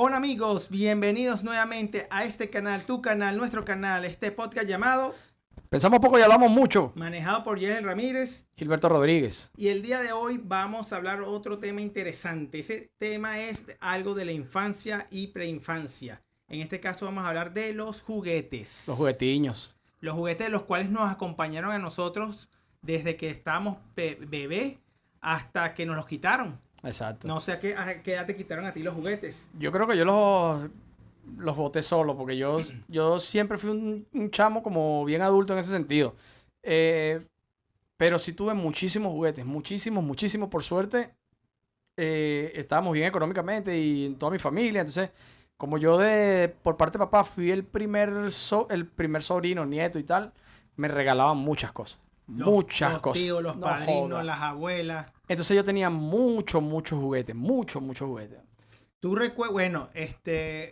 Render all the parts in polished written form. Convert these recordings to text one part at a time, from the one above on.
Hola amigos, bienvenidos nuevamente a este canal, tu canal, nuestro canal, este podcast llamado Pensamos poco y hablamos mucho. manejado por Yesel Ramírez. Gilberto Rodríguez. Y el día de hoy vamos a hablar otro tema interesante. Ese tema es algo de la infancia y preinfancia. En este caso vamos a hablar de los juguetes. Los juguetiños. Los juguetes de los cuales nos acompañaron a nosotros desde que estábamos bebé hasta que nos los quitaron. Exacto. No sé a qué edad te quitaron a ti los juguetes. Yo creo que yo los boté solo, porque yo siempre fui un chamo como bien adulto en ese sentido. Pero sí tuve muchísimos juguetes, muchísimos. Por suerte, estábamos bien económicamente y en toda mi familia. Entonces, como yo por parte de papá fui el primer sobrino, nieto y tal, me regalaban muchas cosas. Muchas Los cosas. tíos, los No padrinos, joda. las abuelas. Entonces yo tenía muchos juguetes, muchos juguetes. Tú recuerdas, bueno,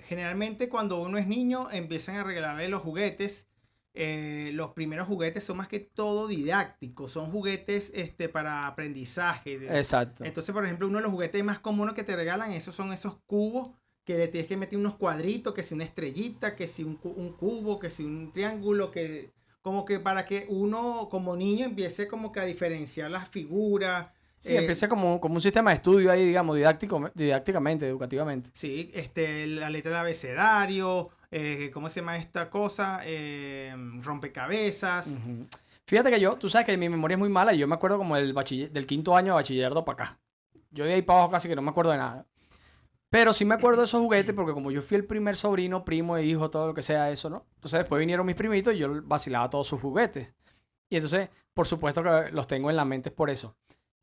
generalmente cuando uno es niño empiezan a regalarle los juguetes. Los primeros juguetes son más que todo didácticos, son juguetes para aprendizaje. Exacto. Entonces, por ejemplo, uno de los juguetes más comunes que te regalan, son esos cubos que le tienes que meter unos cuadritos, que si una estrellita, que si un cubo, que si un triángulo, que como que para que uno como niño empiece como que a diferenciar las figuras. Sí, empieza como un sistema de estudio ahí, digamos, didácticamente, educativamente. Sí, la letra del abecedario, ¿cómo se llama esta cosa? Rompecabezas. Uh-huh. Fíjate que tú sabes que mi memoria es muy mala y yo me acuerdo como del quinto año de bachillerato para acá. Yo de ahí para abajo casi que no me acuerdo de nada. Pero sí me acuerdo de esos juguetes porque como yo fui el primer sobrino, primo, hijo, todo lo que sea eso, ¿no? Entonces después vinieron mis primitos y yo vacilaba todos sus juguetes. Y entonces, por supuesto que los tengo en la mente por eso.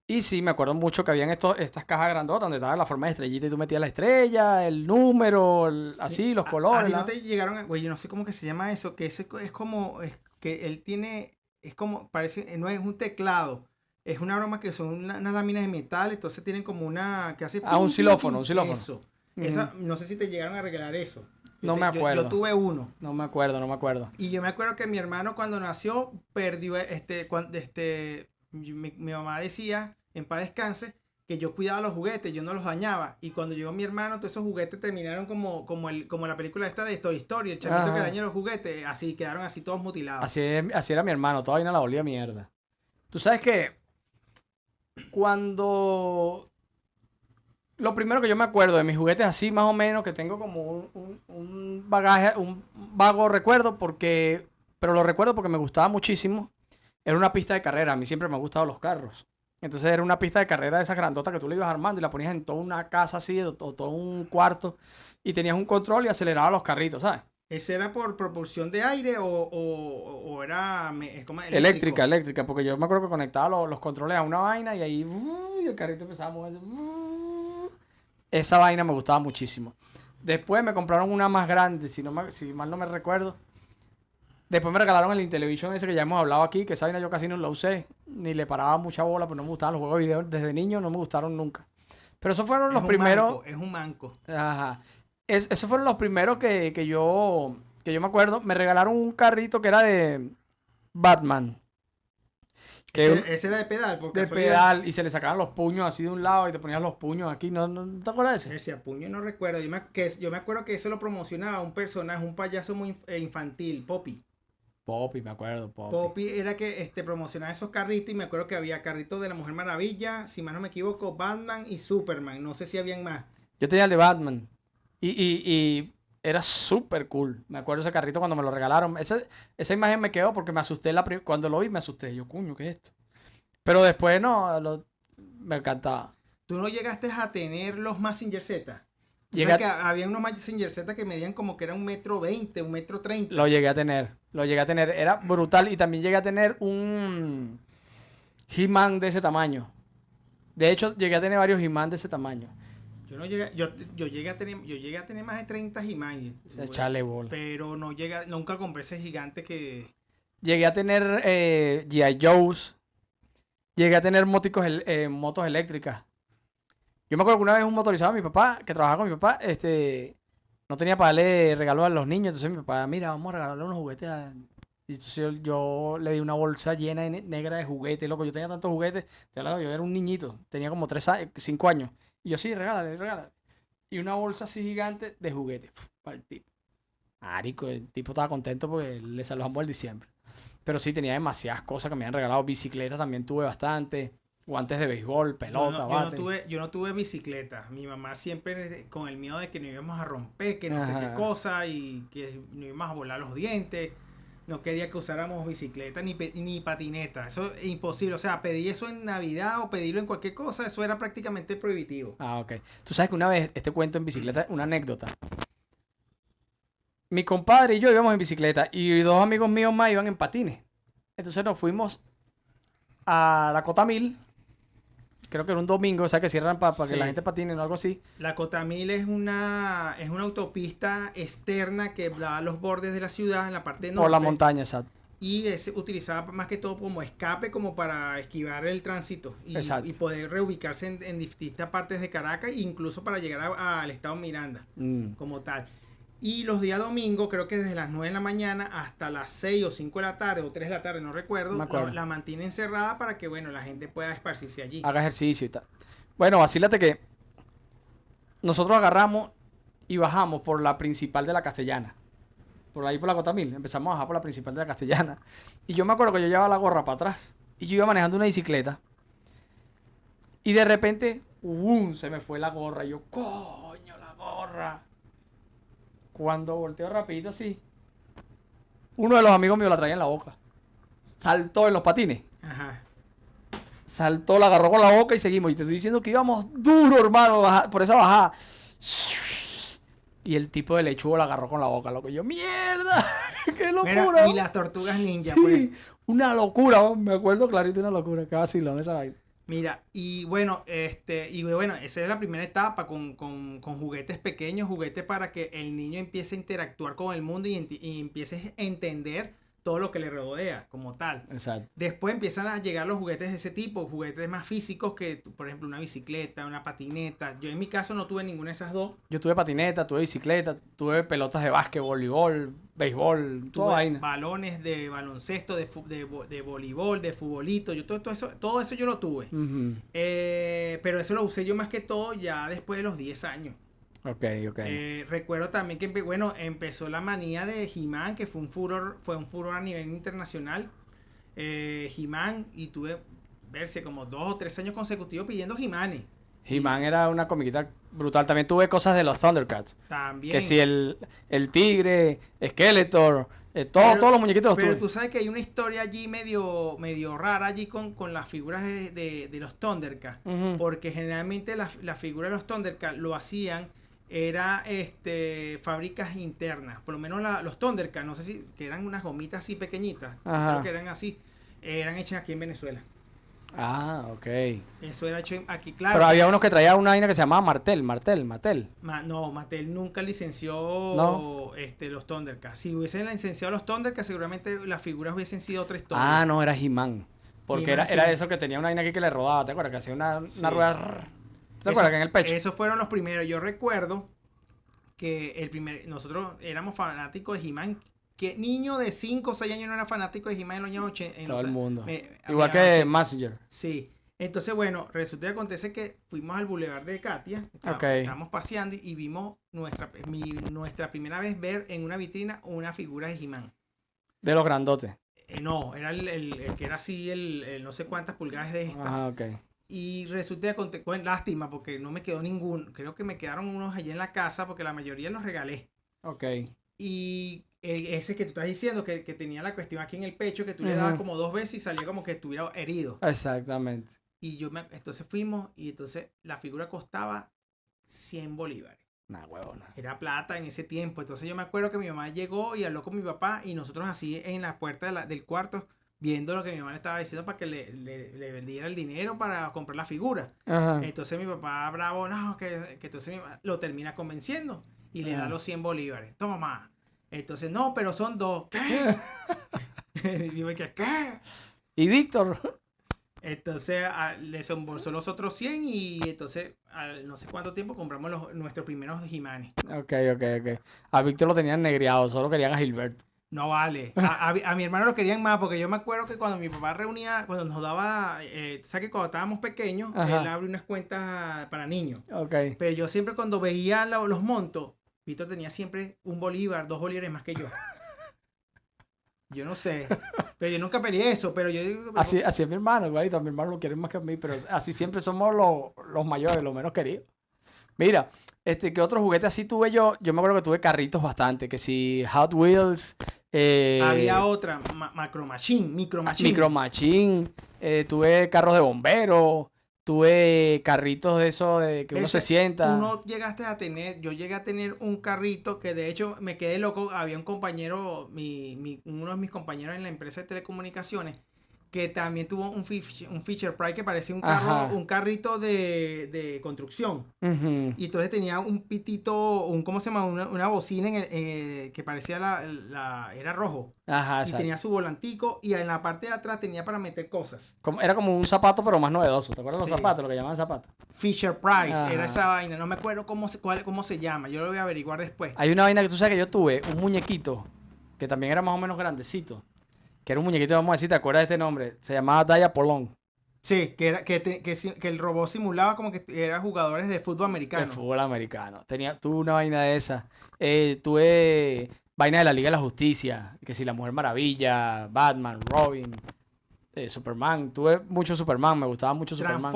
Y sí, me acuerdo mucho que habían estas cajas grandotas donde estaba la forma de estrellita y tú metías la estrella, el número, así, los colores. ¿A ti no te llegaron? Güey, yo no sé cómo que se llama eso, que ese es como, que él tiene, es como, parece, no es un teclado, es una broma que son unas láminas de metal, entonces tienen como una, que hace... Un xilófono, un xilófono. Eso. Esa, no sé si te llegaron a regalar eso. No me acuerdo. Yo tuve uno. No me acuerdo. Y yo me acuerdo que mi hermano cuando nació perdió, mi mamá decía, en paz descanse, que yo cuidaba los juguetes, yo no los dañaba. Y cuando llegó mi hermano, todos esos juguetes terminaron como la película esta de Toy Story, el chamito que daña los juguetes, así, quedaron así todos mutilados. Así era mi hermano, todavía no la volvía mierda. Tú sabes que cuando... Lo primero que yo me acuerdo de mis juguetes así más o menos, que tengo como un bagaje, un vago recuerdo, pero lo recuerdo porque me gustaba muchísimo, era una pista de carrera. A mí siempre me han gustado los carros. Entonces era una pista de carrera de esas grandotas que tú le ibas armando y la ponías en toda una casa así, o todo un cuarto, y tenías un control y aceleraba los carritos, ¿sabes? ¿Ese era por propulsión de aire o era es como Eléctrica, porque yo me acuerdo que conectaba los controles a una vaina y ahí y el carrito empezaba a moverse. Esa vaina me gustaba muchísimo. Después me compraron una más grande, si mal no me recuerdo. Después me regalaron el Intellivision ese que ya hemos hablado aquí, que esa vaina yo casi no la usé, ni le paraba mucha bola, pero no me gustaban los juegos de video. Desde niño no me gustaron nunca. Pero esos fueron los primeros... Es un manco. Ajá. Esos fueron los primeros que yo me acuerdo. Me regalaron un carrito que era de Batman. Ese era de pedal, por casualidad. Pedal, y se le sacaban los puños así de un lado y te ponías los puños aquí. ¿No te acuerdas de ese? Ese puño no recuerdo. Yo me acuerdo que eso lo promocionaba un personaje, un payaso muy infantil, Poppy. Poppy, me acuerdo. Poppy era que promocionaba esos carritos y me acuerdo que había carritos de la Mujer Maravilla, si más no me equivoco, Batman y Superman. No sé si habían más. Yo tenía el de Batman y era súper cool. Me acuerdo ese carrito cuando me lo regalaron. Esa imagen me quedó porque me asusté cuando lo vi, me asusté. Yo, coño, ¿qué es esto? Pero después me encantaba. ¿Tú no llegaste a tener los Mazinger Z? Que había unos Mazinger Z que medían como que era 1,20 m, 1,30 m. Lo llegué a tener. Era brutal. Y también llegué a tener un He-Man de ese tamaño. De hecho, llegué a tener varios He-Man de ese tamaño. Yo llegué a tener más de 30 He-Man. Echale bola. Pero nunca compré ese gigante que... Llegué a tener G.I. Joe's. Llegué a tener motos eléctricas. Yo me acuerdo que una vez un motorizado de mi papá, que trabajaba con mi papá, no tenía para darle regalos a los niños. Entonces mi papá, mira, vamos a regalarle unos juguetes Y entonces yo le di una bolsa llena de negra de juguetes, loco. Yo tenía tantos juguetes. Yo era un niñito, tenía como 5 años. Y yo, sí, regálale. y una bolsa así gigante de juguetes para el tipo. Marico, el tipo estaba contento porque le salvamos el diciembre. Pero sí, tenía demasiadas cosas que me habían regalado. Bicicleta también tuve bastante. Guantes de béisbol, pelota, bate. Yo no tuve bicicleta. Mi mamá siempre con el miedo de que nos íbamos a romper, que no sé qué Ajá. cosa, y que nos íbamos a volar los dientes. No quería que usáramos bicicleta ni patineta. Eso es imposible. O sea, pedir eso en Navidad o pedirlo en cualquier cosa, eso era prácticamente prohibitivo. Ah, ok. Tú sabes que una vez, este cuento en bicicleta, una anécdota. Mi compadre y yo íbamos en bicicleta y dos amigos míos más iban en patines. Entonces nos fuimos a la Cota 1000. Creo que era un domingo, o sea que cierran para que la Sí. gente patine o algo así. La Cotamil es una autopista externa que da a los bordes de la ciudad en la parte norte. Por la montaña, exacto. Y es utilizada más que todo como escape, como para esquivar el tránsito Exacto. y poder reubicarse en distintas partes de Caracas, incluso para llegar al estado Miranda como tal. Y los días domingos, creo que desde las 9 de la mañana hasta las 6 o 5 de la tarde o 3 de la tarde, no recuerdo, Me acuerdo. la mantienen cerrada para que, bueno, la gente pueda esparcirse allí. Haga ejercicio y tal. Bueno, vacílate que nosotros agarramos y bajamos por la principal de la Castellana. Por ahí por la Cota 1000. Empezamos a bajar por la principal de la Castellana. Y yo me acuerdo que yo llevaba la gorra para atrás. Y yo iba manejando una bicicleta. Y de repente, se me fue la gorra. Y yo, coño, la gorra. Cuando volteo rapidito así, uno de los amigos míos la traía en la boca. Saltó en los patines. Ajá. Saltó, la agarró con la boca y seguimos. Y te estoy diciendo que íbamos duro, hermano, por esa bajada. Y el tipo de lechugo la agarró con la boca, loco. Y yo, ¡mierda! ¡Qué locura! Mira, y las tortugas ninja, Sí, pues. una locura, me acuerdo clarito, una locura. Qué vacilón esa vaina. Mira, y bueno, esa es la primera etapa con juguetes pequeños, juguetes para que el niño empiece a interactuar con el mundo y empiece a entender todo lo que le rodea como tal. Exacto. Después empiezan a llegar los juguetes de ese tipo, juguetes más físicos que, por ejemplo, una bicicleta, una patineta. Yo en mi caso no tuve ninguna de esas dos. Yo tuve patineta, tuve bicicleta, tuve pelotas de básquet, voleibol, béisbol, toda Tuve vaina. balones de baloncesto, de voleibol, de futbolito. Yo todo eso yo lo tuve. Ujú. Pero eso lo usé yo más que todo ya después de los 10 años. Ok, ok. Recuerdo también que empezó la manía de He-Man, que fue un furor a nivel internacional. He-Man, y tuve verse como 2 o 3 años consecutivos pidiendo He-Manes. He-Man era una comiquita brutal. También tuve cosas de los Thundercats. También. Que si el tigre, Skeletor, todos los muñequitos los Pero tuve. tú sabes que hay una historia allí medio rara allí con las figuras de los Thundercats. Ujú. Porque generalmente la figura de los Thundercats lo hacían, era fábricas internas. Por lo menos los Thundercats, no sé si, que eran unas gomitas así pequeñitas. Sí, Ajá. creo que eran así. Eran hechas aquí en Venezuela. Ah, ok. Eso era hecho aquí, claro. Pero había unos que traían una vaina que se llamaba Martel. No, Mattel nunca licenció ¿No? los Thundercats. Si hubiesen licenciado los Thundercats, seguramente las figuras hubiesen sido otra historia. Ah, no, era He-Man. Porque He-Man, era sí. eso que tenía una vaina aquí que le rodaba, ¿te acuerdas? Que hacía una Sí. rueda. ¿Te acuerdas que en el pecho? Esos fueron los primeros. Yo recuerdo que nosotros éramos fanáticos de He-Man. ¿Qué niño de 5 o 6 años no era fanático de He-Man en los años 80? Todo el mundo. a Igual mediados que 80. Messenger. Sí. Entonces, bueno, resulta que acontece que fuimos al Boulevard de Katia. Ok. Estábamos paseando y vimos nuestra primera vez ver en una vitrina una figura de He-Man. De los grandotes. No, era el que era así, el no sé cuántas pulgadas de esta. Ah, ok. Y resulta que, lástima, porque no me quedó ninguno. Creo que me quedaron unos allí en la casa porque la mayoría los regalé. Ok. Y ese que tú estás diciendo, que tenía la cuestión aquí en el pecho, que tú le dabas Ujú. como 2 veces y salía como que estuviera herido. Exactamente. Y entonces fuimos y entonces la figura costaba 100 bolívares. Nah, huevona. Era plata en ese tiempo. Entonces yo me acuerdo que mi mamá llegó y habló con mi papá y nosotros así en la puerta del cuarto viendo lo que mi mamá le estaba diciendo para que le vendiera el dinero para comprar la figura. Ajá. Entonces mi papá bravo, no, que entonces mi mamá lo termina convenciendo y le da los 100 bolívares. Toma. Entonces, no, pero son 2. ¿Qué? Y yo me quedé, ¿qué? ¿Y Víctor? Entonces le desembolsó los otros 100 y entonces al no sé cuánto tiempo compramos nuestros primeros He-Manes. Ok. A Víctor lo tenían negreado, solo querían a Gilberto. No vale. A mi hermano lo querían más porque yo me acuerdo que cuando mi papá reunía, cuando nos daba, ¿sabes que cuando estábamos pequeños, Ajá. él abrió unas cuentas para niños? Ok. Pero yo siempre cuando veía los montos, Víctor tenía siempre un bolívar, 2 bolívares más que yo. Yo no sé. Pero yo nunca peleé eso, pero yo digo... Así es mi hermano, igualito. A mi hermano lo quiere más que a mí, pero así siempre somos los mayores, los menos queridos. Mira, ¿qué otro juguete así tuve yo? Yo me acuerdo que tuve carritos bastante, que si Hot Wheels, Había otra, Micro Machine. Micro Machine, tuve carros de bomberos, tuve carritos de eso de que uno se sienta. Tú no llegaste a tener, yo llegué a tener un carrito que de hecho me quedé loco. Había un compañero, uno de mis compañeros en la empresa de telecomunicaciones, que también tuvo un Fisher Price que parecía Ajá. un carrito de construcción. Ujú. Y entonces tenía un pitito, ¿cómo se llama? Una bocina que parecía era rojo. Ajá, Y exacto. tenía su volantico y en la parte de atrás tenía para meter cosas. Era como un zapato, pero más novedoso. ¿Te acuerdas de Sí. los zapatos, lo que llamaban zapatos? Fisher Price, Ajá. era esa vaina. No me acuerdo cómo se llama. Yo lo voy a averiguar después. Hay una vaina que tú sabes que yo tuve, un muñequito, que también era más o menos grandecito. Que era un muñequito, vamos a decir, ¿te acuerdas de este nombre? Se llamaba Daya Polón. Sí, que el robot simulaba como que eran jugadores de fútbol De americano. fútbol americano. Tuve una vaina de esa. Tuve vaina de la Liga de la Justicia. Que si la Mujer Maravilla, Batman, Robin, Superman. Tuve mucho Superman, me gustaba mucho Superman.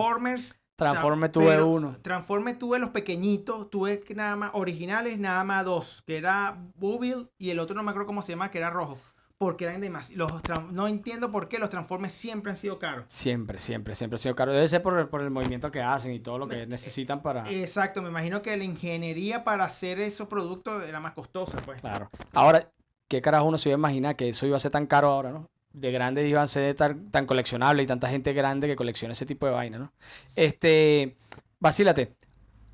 Transformers tuve pero uno. Transformers tuve los pequeñitos, tuve nada más originales, nada más 2, que era Booble y el otro no me acuerdo cómo se llama, que era rojo. Porque eran demasiado. No entiendo por qué los Transformers siempre han sido caros. Siempre ha sido caro. Debe ser por el movimiento que hacen y todo lo que necesitan para... Exacto, me imagino que la ingeniería para hacer esos productos era más costosa, pues. Claro. Ahora, ¿qué carajo uno se iba a imaginar que eso iba a ser tan caro ahora, no? De grande iban a ser tan coleccionable y tanta gente grande que colecciona ese tipo de vaina, ¿no? Vacílate.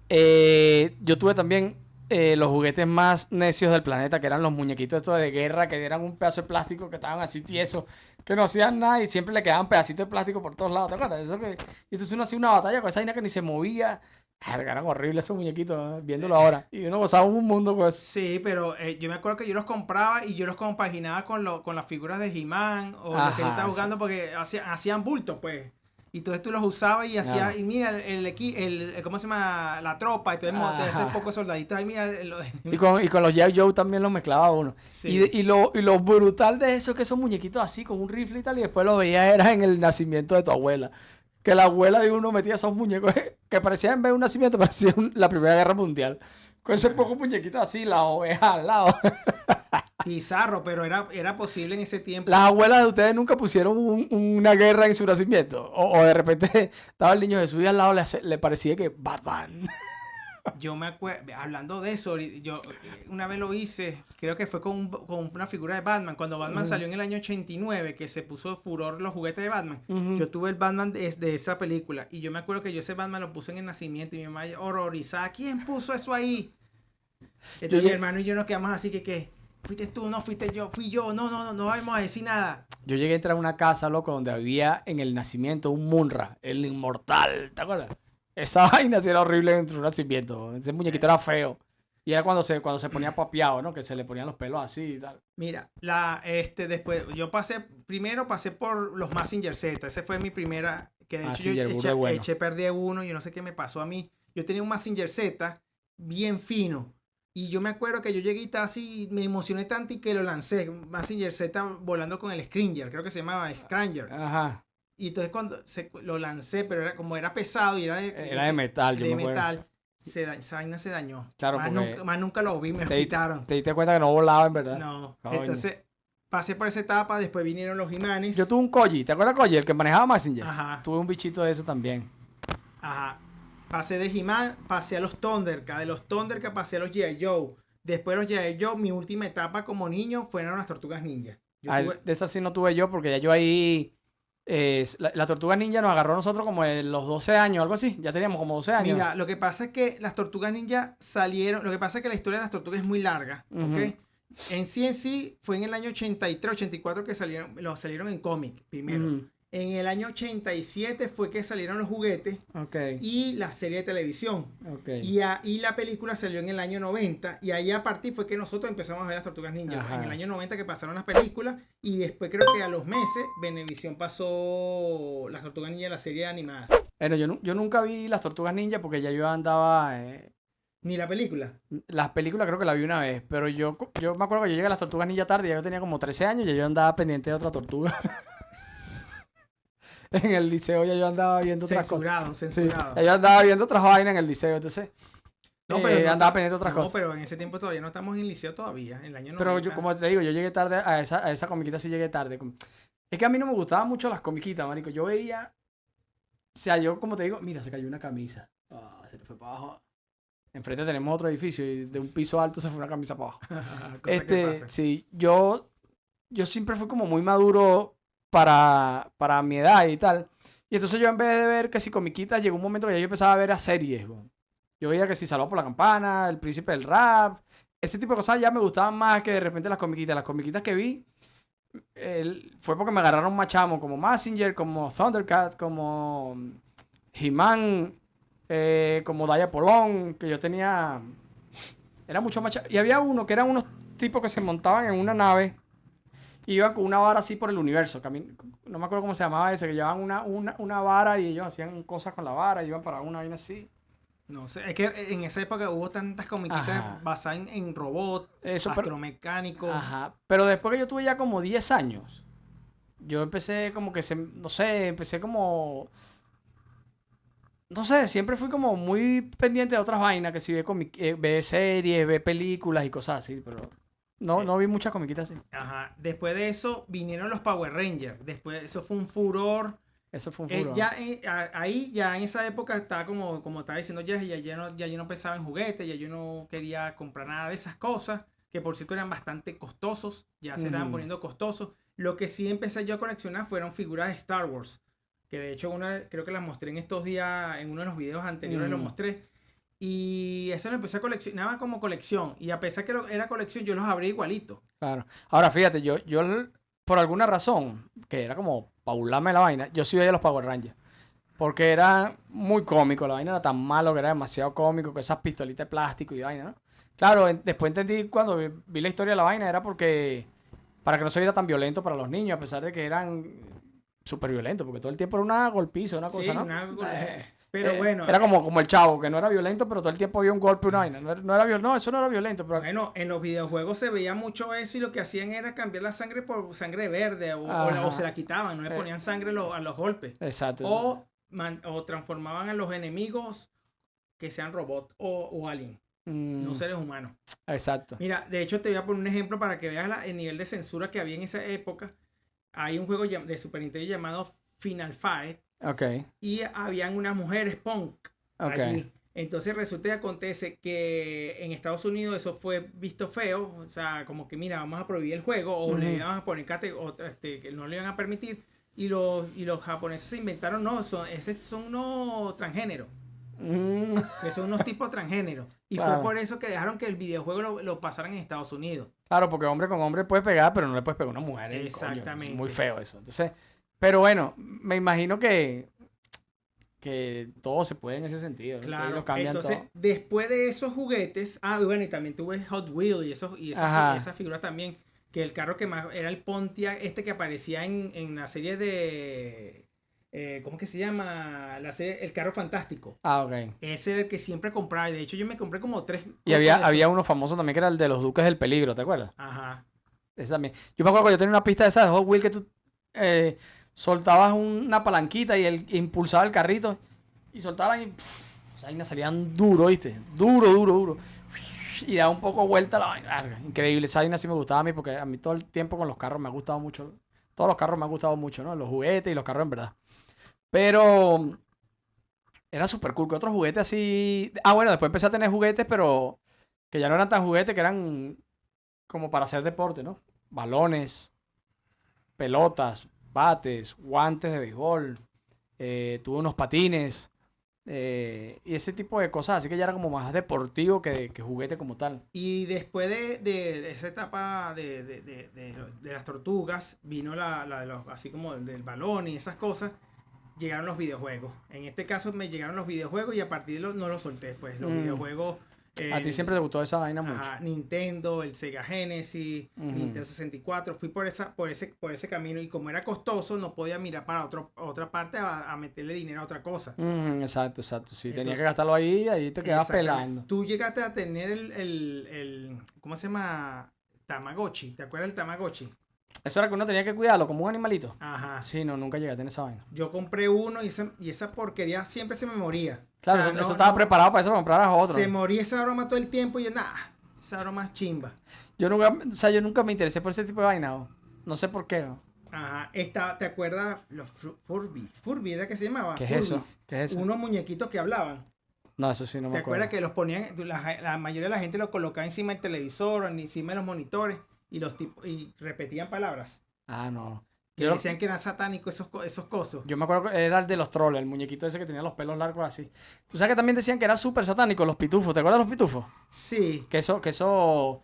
Yo tuve también los juguetes más necios del planeta, que eran los muñequitos estos de guerra, que eran un pedazo de plástico que estaban así tiesos, que no hacían nada y siempre le quedaban pedacitos de plástico por todos lados, ¿te acuerdas? Y entonces uno hacía una batalla con esa vaina que ni se movía. Eran horribles esos muñequitos, viéndolo ahora. Y uno gozaba un mundo con eso. Sí, pero yo me acuerdo que yo los compraba y yo los compaginaba con las figuras de He-Man o lo que yo estaba jugando porque hacían bultos, pues. Y entonces tú los usabas y hacías, y mira, ¿cómo se llama? La tropa, entonces te haces pocos soldaditos ahí, mira. Y con los G.I. Joe también los mezclaba uno. Sí. Y lo brutal de eso es que son muñequitos así, con un rifle y tal, y después los veías era en el nacimiento de tu abuela. Que la abuela de uno metía esos muñecos que parecían en vez de un nacimiento, parecían la Primera Guerra Mundial. Con ese poco muñequito así, las ovejas al lado. Bizarro, pero era posible en ese tiempo. Las abuelas de ustedes nunca pusieron una guerra en su nacimiento. O de repente estaba el niño Jesús y al lado le parecía que Batman. Yo me acuerdo, hablando de eso, yo una vez lo hice, creo que fue con una figura de Batman. Cuando Batman salió en el año 89, que se puso furor los juguetes de Batman, yo tuve el Batman de esa película. Y yo me acuerdo que yo ese Batman lo puse en el nacimiento y mi mamá horrorizada. ¿Quién puso eso ahí? Entonces mi hermano y yo nos quedamos así que fuiste tú, no fuiste yo, fui yo, no vamos a decir nada. Yo llegué a entrar a una casa, loco, donde había en el nacimiento un Munra, el inmortal, ¿te acuerdas? Esa vaina sí era horrible dentro de un nacimiento. Ese muñequito era feo. Y era cuando se ponía papeado, ¿no? Que se le ponían los pelos así y tal. Mira, después, yo pasé por los Mazinger Z. Ese fue mi primera, que de hecho yo perdí uno, yo no sé qué me pasó a mí. Yo tenía un Mazinger Z bien fino. Y yo me acuerdo que yo llegué y estaba así, me emocioné tanto y que lo lancé. Mazinger Z volando con el Scringer, creo que se llamaba Scringer. Ajá. Y entonces cuando lo lancé, pero como era pesado y era de metal, yo me acuerdo. Esa vaina se dañó. Claro, más nunca lo vi, me lo quitaron. ¿Te diste cuenta que no volaba en verdad? No. Entonces, pasé por esa etapa, después vinieron los He-Manes. Yo tuve un Koji, ¿te acuerdas Koji? El que manejaba Mazinger. Ajá. Tuve un bichito de eso también. Ajá. Pasé de He-Man, pasé a los Thundercats. De los Thundercats pasé a los G.I. Joe. Después de los G.I. Joe, mi última etapa como niño fueron las Tortugas Ninja. De esas sí no tuve yo porque ya yo ahí... la Tortuga Ninja nos agarró a nosotros como en los 12 años, algo así. Ya teníamos como 12 años. Mira, lo que pasa es que las Tortugas Ninja salieron... Lo que pasa es que la historia de las Tortugas es muy larga, ¿ok? En sí fue en el año 83, 84 que salieron en cómic primero. En el año 87 fue que salieron los juguetes Ok, y la serie de televisión. ok. Y la película salió en el año 90. Y ahí a partir fue que nosotros empezamos a ver las Tortugas Ninja. Ajá. En el año 90 que pasaron las películas. Y después creo que a los meses Venevisión pasó las Tortugas Ninja, la serie animada. Bueno, yo nunca vi las Tortugas Ninja porque ya yo andaba... Ni la película. las películas creo que la vi una vez, pero yo me acuerdo que yo llegué a las Tortugas Ninja tarde, ya yo tenía como 13 años y ya yo andaba pendiente de otra tortuga. En el liceo ya yo andaba viendo otras cosas. Censurado, Sí, censurado. ya yo andaba viendo otras vainas en el liceo, entonces No, pero no andaba está- pendiente de otras no, cosas. pero en ese tiempo todavía no estamos en liceo todavía. En el año 90. Pero yo, como te digo, yo llegué tarde a esa comiquita, sí llegué tarde. Es que a mí no me gustaban mucho las comiquitas, marico. Yo veía, o sea, yo como te digo, mira, se cayó una camisa. Ah, se le fue para abajo. Enfrente tenemos otro edificio y de un piso alto se fue una camisa para abajo. Cosa que pasa. Sí, yo siempre fui como muy maduro para mi edad y tal. Y entonces yo en vez de ver que si comiquitas, llegó un momento que ya yo empezaba a ver a series, weón. Yo veía que si Salvado por la Campana, El Príncipe del Rap, ese tipo de cosas ya me gustaban más que de repente las comiquitas. Las comiquitas que vi fue porque me agarraron más chamo, como Mazinger, como Thundercat, como He-Man, como Daya Polón, que yo tenía... Era mucho más chamo. Y había uno que eran unos tipos que se montaban en una nave y iban con una vara así por el universo. No me acuerdo cómo se llamaba ese, que llevaban una vara y ellos hacían cosas con la vara y iban para una vaina así. No sé, es que en esa época hubo tantas comiquitas Ajá. basadas en robots, Eso, pero, astromecánicos. ajá. Pero después que yo tuve ya como 10 años, yo empecé como que, no sé, empecé como... No sé, siempre fui como muy pendiente de otras vainas, que si ve series, ve películas y cosas así, pero no vi muchas comiquitas así. Ajá. Después de eso vinieron los Power Rangers. Después, eso fue un furor. Eso fue un furor. Ahí ya en esa época estaba como estaba diciendo Jerry, ya yo no pensaba en juguetes, ya yo no quería comprar nada de esas cosas, que por cierto eran bastante costosos, ya se estaban poniendo costosos. Lo que sí empecé yo a coleccionar fueron figuras de Star Wars, que de hecho creo que las mostré en estos días, en uno de los videos anteriores lo mostré. Y eso lo empecé a coleccionar como colección. Y a pesar que era colección, yo los abrí igualito. Claro. Ahora, fíjate, yo por alguna razón, que era como paularme la vaina, yo sí veía los Power Rangers. Porque era muy cómico, la vaina era tan malo que era demasiado cómico, con esas pistolitas de plástico y vaina, ¿no? Claro, después entendí cuando vi la historia de la vaina, era porque para que no se viera tan violento para los niños, a pesar de que eran súper violentos, porque todo el tiempo era una golpiza, una cosa, Sí, ¿no? pero bueno. Era como el Chavo, que no era violento, pero todo el tiempo había un golpe, una vaina. No, eso no era violento. Pero... Bueno, en los videojuegos se veía mucho eso y lo que hacían era cambiar la sangre por sangre verde o se la quitaban, no le ponían sangre a los golpes. Exacto. O transformaban a los enemigos que sean robots o alien, no seres humanos. Exacto. Mira, de hecho te voy a poner un ejemplo para que veas el nivel de censura que había en esa época. Hay un juego de Super Nintendo llamado Final Fight. Ok. Y habían unas mujeres punk allí. Entonces resulta y acontece que en Estados Unidos eso fue visto feo. O sea, como que mira, vamos a prohibir el juego. O le iban a poner que no le iban a permitir. Y los japoneses se inventaron, esos son unos transgéneros. Que son unos tipos transgéneros. Y claro. fue por eso que dejaron que el videojuego lo pasaran en Estados Unidos. Claro, porque hombre con hombre puede pegar, pero no le puedes pegar a una mujer. Exactamente. Coño, es muy feo eso. Entonces, pero bueno, me imagino que todo se puede en ese sentido, ¿no? Claro, lo cambian entonces todo. Después de esos juguetes, bueno, y también tuve Hot Wheels y esas figuras también, que el carro que más era el Pontiac, que aparecía en la serie de, ¿cómo que se llama? La serie El Carro Fantástico. Ah, ok. Ese era el que siempre compraba, y de hecho yo me compré como 3. Y había uno famoso también que era el de los Duques del Peligro, ¿te acuerdas? Ajá. Ese también. Yo me acuerdo que yo tenía una pista de esas de Hot Wheels que tú soltabas una palanquita y impulsaba el carrito y soltaban y esas vainas salían duro, ¿viste? Duro. Y daba un poco vuelta la vaina. Increíble. Esa vaina sí me gustaba a mí porque a mí todo el tiempo con los carros me ha gustado mucho. Todos los carros me han gustado mucho, ¿no? Los juguetes y los carros en verdad. Pero era súper cool. ¿Qué otros juguetes así? Bueno, después empecé a tener juguetes, pero que ya no eran tan juguetes, que eran como para hacer deporte, ¿no? Balones, pelotas, bates, guantes de béisbol, tuve unos patines, Y ese tipo de cosas, así que ya era como más deportivo que juguete como tal. Y después de esa etapa de las tortugas, vino la de los, así como del balón y esas cosas, llegaron los videojuegos. En este caso me llegaron los videojuegos y a partir de no los solté, pues los videojuegos. A ti siempre te gustó esa vaina mucho. Nintendo, el Sega Genesis, Nintendo 64, fui por ese camino y como era costoso no podía mirar para otra parte a meterle dinero a otra cosa. Exacto, sí, entonces, tenía que gastarlo ahí y ahí te quedabas pelando. Tú llegaste a tener el ¿cómo se llama? Tamagotchi, ¿te acuerdas del Tamagotchi? Eso era que uno tenía que cuidarlo como un animalito. Ajá. Sí, no, nunca llegué a tener esa vaina. Yo compré uno y esa porquería siempre se me moría. Claro, o sea, eso estaba preparado para eso, para comprar a otro. Se moría esa broma todo el tiempo y yo, esa broma es chimba. Yo nunca me interesé por ese tipo de vaina. No sé por qué. Ajá, ¿te acuerdas? Los Furby. Furby era que se llamaba. ¿Qué es eso? Unos muñequitos que hablaban. No, eso sí no me acuerdo. ¿Te acuerdas que los ponían, la mayoría de la gente los colocaba encima del televisor o encima de los monitores y repetían palabras? Ah, no. Que decían que eran satánicos esos cosos. Yo me acuerdo que era el de los trolls, el muñequito ese que tenía los pelos largos así. Tú sabes que también decían que era súper satánico, los pitufos. ¿Te acuerdas de los pitufos? Sí. Que eso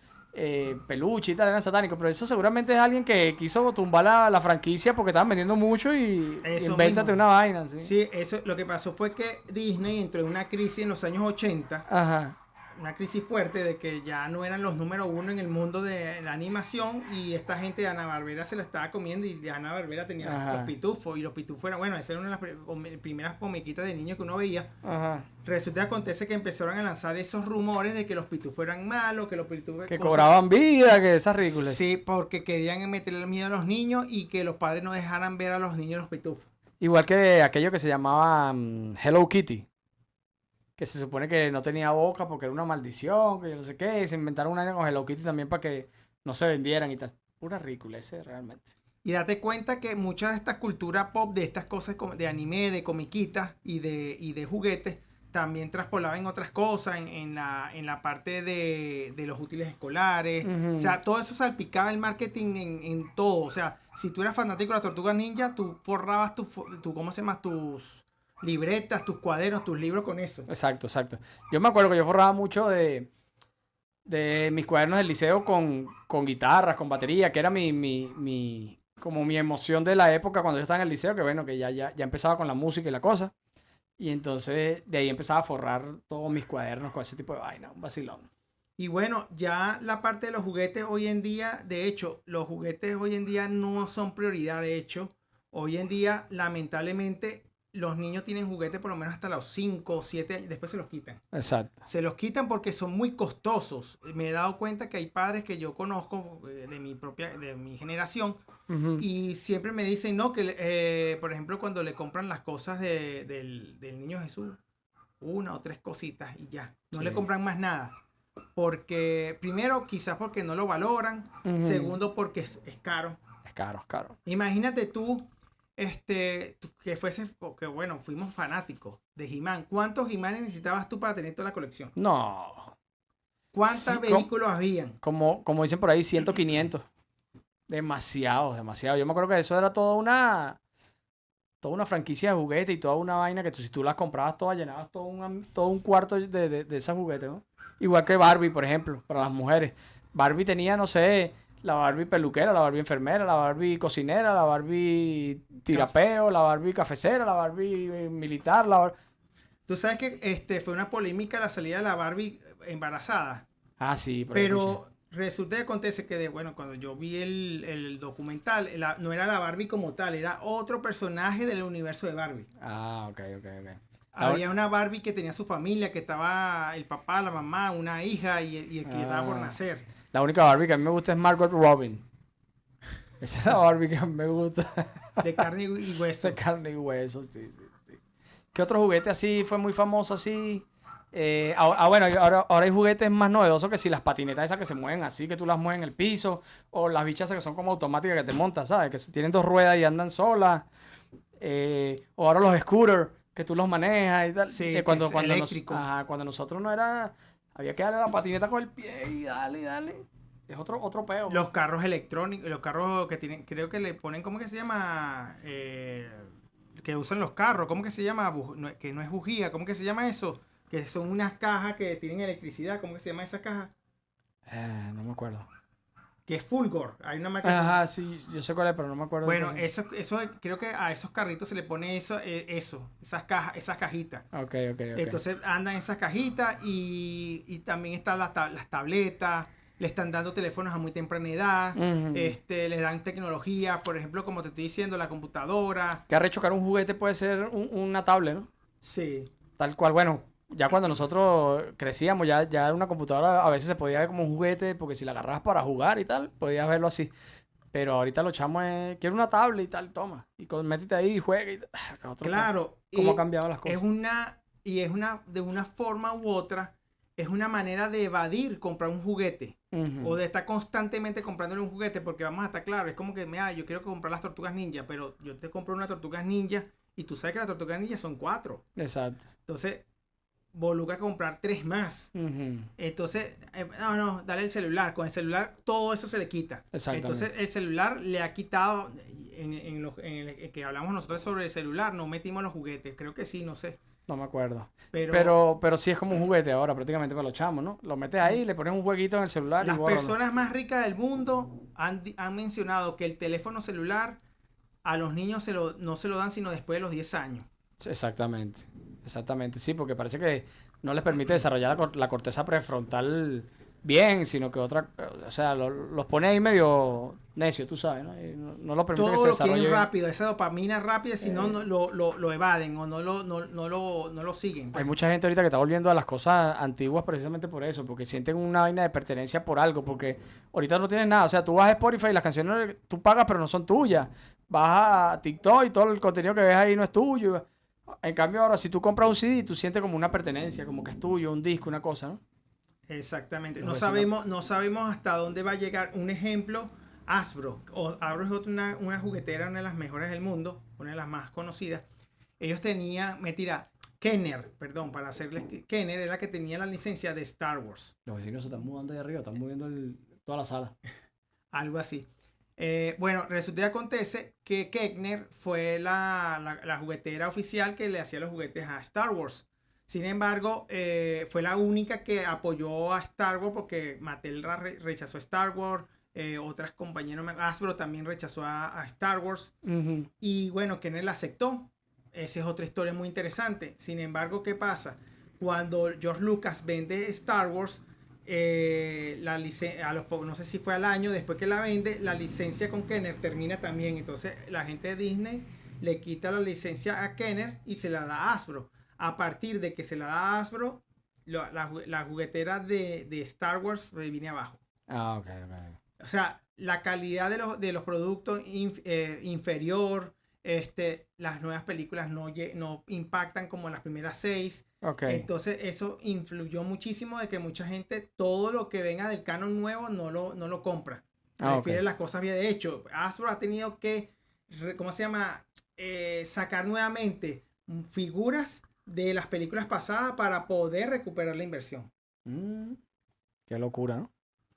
peluche y tal eran satánicos. Pero eso seguramente es alguien que quiso tumbar la franquicia porque estaban vendiendo mucho y invéntate una vaina. Sí, eso lo que pasó fue que Disney entró en una crisis en los años 80. Ajá. Una crisis fuerte de que ya no eran los número uno en el mundo de la animación y esta gente de Hanna-Barbera se la estaba comiendo y de Hanna-Barbera tenía los pitufos y los pitufos eran, bueno, esa era una de las primeras comiquitas de niños que uno veía. Ajá. Resulta que acontece que empezaron a lanzar esos rumores de que los pitufos eran malos, que los pitufos... Que cobraban vida, que esas ridículas. Sí, porque querían meterle miedo a los niños y que los padres no dejaran ver a los niños los pitufos. Igual que aquello que se llamaba Hello Kitty. Que se supone que no tenía boca porque era una maldición, que yo no sé qué, y se inventaron una con Hello Kitty también para que no se vendieran y tal. Pura ridícula ese realmente. Y date cuenta que muchas de estas culturas pop, de estas cosas de anime, de comiquitas y de juguetes, también traspolaban otras cosas en la parte de los útiles escolares. O sea, todo eso salpicaba el marketing en todo. O sea, si tú eras fanático de las Tortugas Ninja, tú forrabas ¿cómo se llama? Tus libretas, tus cuadernos, tus libros con eso. Exacto. Yo me acuerdo que yo forraba mucho de mis cuadernos del liceo con guitarras, con batería, que era como mi emoción de la época cuando yo estaba en el liceo, que bueno, que ya empezaba con la música y la cosa. Y entonces de ahí empezaba a forrar todos mis cuadernos con ese tipo de vaina, un vacilón. Y bueno, ya la parte de los juguetes hoy en día, de hecho, los juguetes hoy en día no son prioridad. De hecho, hoy en día, lamentablemente, los niños tienen juguetes por lo menos hasta los 5 o 7 años, después se los quitan. Exacto. Se los quitan porque son muy costosos. Me he dado cuenta que hay padres que yo conozco de mi generación y siempre me dicen, no, que por ejemplo cuando le compran las cosas del niño Jesús, 1 o 3 cositas y ya, no le compran más nada. Porque primero quizás porque no lo valoran, segundo porque es caro. Es caro. Imagínate tú, que bueno, fuimos fanáticos de He-Man. ¿Cuántos He-Man necesitabas tú para tener toda la colección? No. ¿Cuántos vehículos habían? Como dicen por ahí, 100, 500. Demasiado. Yo me acuerdo que eso era toda una franquicia de juguetes y toda una vaina que si tú las comprabas todas, llenabas todo un cuarto de esas juguetes, ¿no? Igual que Barbie, por ejemplo, para las mujeres. Barbie tenía, no sé, la Barbie peluquera, la Barbie enfermera, la Barbie cocinera, la Barbie tirapeo, la Barbie cafecera, la Barbie militar, Tú sabes que fue una polémica la salida de la Barbie embarazada. Ah, sí. Pero resulta que acontece que, bueno, cuando yo vi el documental, no era la Barbie como tal, era otro personaje del universo de Barbie. Ah, ok. Había una Barbie que tenía su familia, que estaba el papá, la mamá, una hija y el que estaba por nacer. La única Barbie que a mí me gusta es Margot Robin. Esa es la Barbie que a mí me gusta. De carne y hueso. De carne y hueso, sí. ¿Qué otro juguete así fue muy famoso así? Bueno, ahora hay juguetes más novedosos que si las patinetas esas que se mueven así, que tú las mueves en el piso, o las bichas que son como automáticas que te montas, ¿sabes? Que tienen 2 ruedas y andan solas. O ahora los scooters, que tú los manejas y tal. Sí, cuando eléctrico. Cuando nosotros no era... Había que darle la patineta con el pie y dale. Es otro peo. Los carros electrónicos, los carros que tienen, creo que le ponen, ¿cómo que se llama? que usan los carros, ¿cómo que se llama? Que no es bujía, ¿cómo que se llama eso? Que son unas cajas que tienen electricidad, ¿cómo que se llama esa caja? No me acuerdo. Que es Fulgor, hay una marca. Ajá, sí, yo sé cuál es, pero no me acuerdo. Bueno, eso creo que a esos carritos se le pone esas cajas, esas cajitas. Ok. Entonces andan esas cajitas y también están las tabletas, le están dando teléfonos a muy temprana edad, Ujú. le dan tecnología, por ejemplo, como te estoy diciendo, la computadora. Que arrecho que un juguete puede ser una tablet, ¿no? Sí. Tal cual, bueno, ya cuando nosotros crecíamos, ya una computadora a veces se podía ver como un juguete, porque si la agarrabas para jugar y tal, podías verlo así. Pero ahorita los chamos quiero una tablet y tal, toma. Y métete ahí y juega y tal. Claro. ¿Cómo ha cambiado las cosas? De una forma u otra, es una manera de evadir comprar un juguete. Ujú. O de estar constantemente comprándole un juguete, porque vamos a estar claros, es como que, mira, yo quiero comprar las tortugas ninja, pero yo te compro una tortugas ninja y tú sabes que las tortugas ninja son 4. Exacto. Entonces, voluca comprar 3 más. Ujú. Entonces, no, dale el celular. Con el celular todo eso se le quita. Exactamente. Entonces, el celular le ha quitado, en el que hablamos nosotros sobre el celular, no metimos los juguetes. Creo que sí, no sé. No me acuerdo. Pero Pero sí es como un juguete ahora, prácticamente para los chamos, ¿no? Lo metes ahí, le pones un jueguito en el celular y las bórralo. personas más ricas del mundo han mencionado que el teléfono celular a los niños no se lo dan sino después de los 10 años. Exactamente. Sí, porque parece que no les permite desarrollar la corteza prefrontal bien, sino que o sea, los pone ahí medio necio, tú sabes, ¿no? Y no lo permite que Todo se lo quieren desarrolle bien. rápido, esa dopamina rápida, si no, lo evaden o no lo siguen. Hay mucha gente ahorita que está volviendo a las cosas antiguas precisamente por eso, porque sienten una vaina de pertenencia por algo, porque ahorita no tienes nada, o sea, tú vas a Spotify y las canciones tú pagas pero no son tuyas, vas a TikTok y todo el contenido que ves ahí no es tuyo. En cambio ahora si tú compras un CD, tú sientes como una pertenencia, como que es tuyo, un disco, una cosa, ¿no? Exactamente. Los No sabemos hasta dónde va a llegar. Un ejemplo, Hasbro. Hasbro es una juguetera, una de las mejores del mundo, una de las más conocidas. Ellos tenían, Kenner, perdón, para hacerles Kenner era la que tenía la licencia de Star Wars. Los vecinos se están mudando de arriba, están moviendo toda la sala. Algo así. Bueno, resulta y acontece que Kenner fue la juguetera oficial que le hacía los juguetes a Star Wars. Sin embargo, fue la única que apoyó a Star Wars porque Mattel rechazó a Star Wars. Otras compañeras, Hasbro también rechazó a Star Wars. Ujú. Y bueno, Kenner la aceptó. Esa es otra historia muy interesante. Sin embargo, ¿qué pasa? Cuando George Lucas vende Star Wars, no sé si fue al año después que la vende, la licencia con Kenner termina también. Entonces la gente de Disney le quita la licencia a Kenner y se la da a Hasbro. A partir de que se la da a Hasbro, la juguetera de Star Wars viene abajo. Ah, ok. O sea, la calidad de los productos inferior. Las nuevas películas no impactan como las primeras 6. Ok. Entonces eso influyó muchísimo de que mucha gente todo lo que venga del canon nuevo no lo compra. Prefiere las cosas bien. De hecho, Hasbro ha tenido que, ¿cómo se llama? Sacar nuevamente figuras de las películas pasadas para poder recuperar la inversión. Qué locura, ¿no?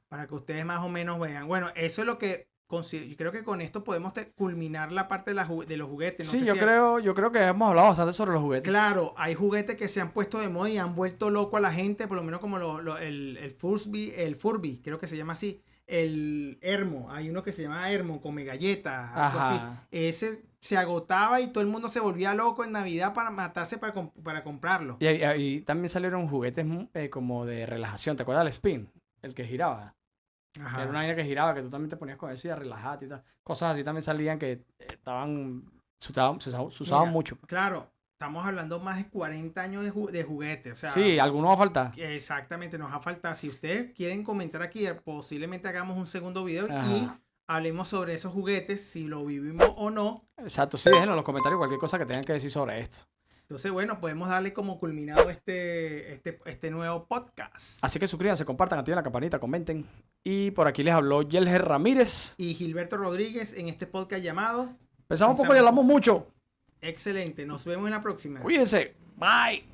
Para que ustedes más o menos vean. Bueno, eso es lo que yo creo que con esto podemos culminar la parte de los juguetes. Sí, yo creo que hemos hablado bastante sobre los juguetes. Claro, hay juguetes que se han puesto de moda y han vuelto loco a la gente, por lo menos como el Furby, creo que se llama así. El Hermo, hay uno que se llama Hermo, come galletas, algo así. Ese se agotaba y todo el mundo se volvía loco en Navidad para matarse para comprarlo. Y también salieron juguetes como de relajación. ¿Te acuerdas del spin? El que giraba. Ajá. Que era una vaina que giraba, que tú también te ponías con eso y a relajarte y tal. Cosas así también salían que se usaban mucho. Claro, estamos hablando más de 40 años de juguete. O sea, sí, algunos va a faltar. Exactamente, nos va a faltar. Si ustedes quieren comentar aquí, posiblemente hagamos un segundo video y hablemos sobre esos juguetes, si lo vivimos o no. Exacto, sí, déjenlo en los comentarios cualquier cosa que tengan que decir sobre esto. Entonces, bueno, podemos darle como culminado este nuevo podcast. Así que suscríbanse, compartan, activen la campanita, comenten. Y por aquí les habló Yelger Ramírez. Y Gilberto Rodríguez en este podcast llamado... Pensamos poco y hablamos mucho. Excelente, nos vemos en la próxima. Cuídense. Bye.